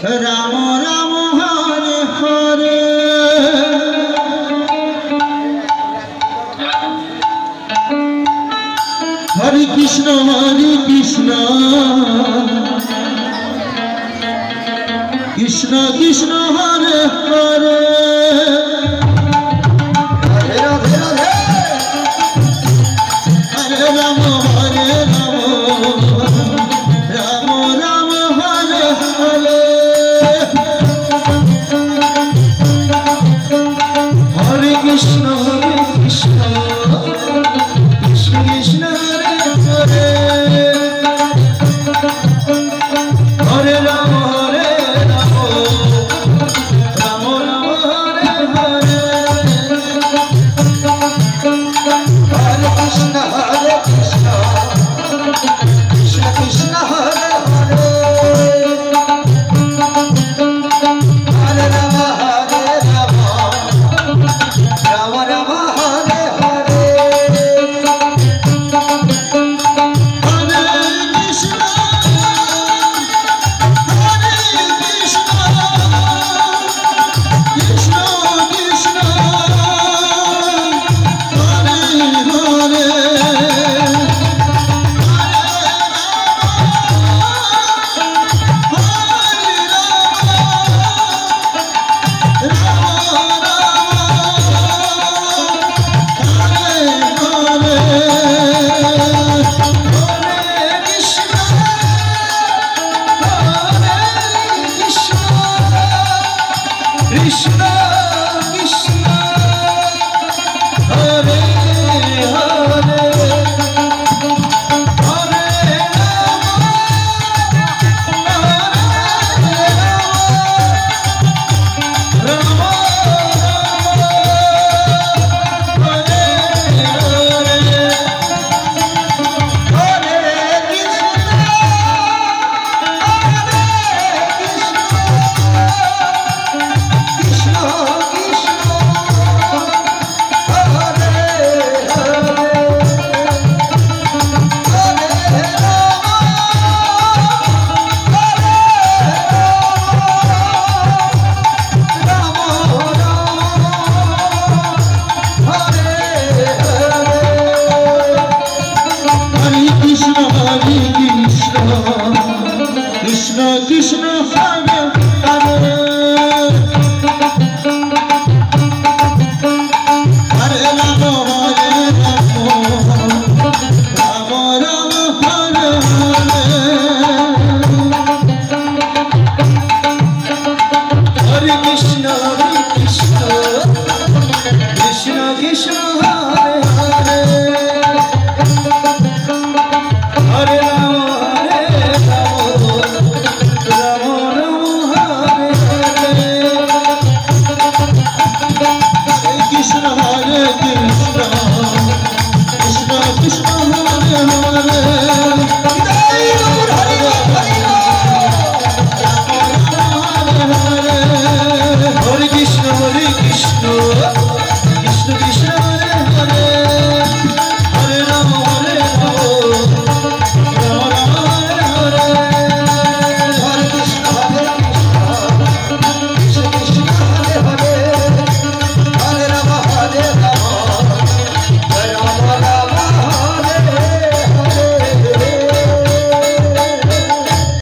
Ram Ram Hare Hare Hare Krishna Krishna Krishna Hare Hare Hare Radhe Radhe Hare Ram Ram Ram Hare Hare Hare Krishna Krishna Krishna Hare Hare Hare Ram Ram Ram Hare Hare Hare Krishna Krishna Krishna Hare Hare Hare Ram Ram Ram Hare Hare Krishna Krishna Hare Hare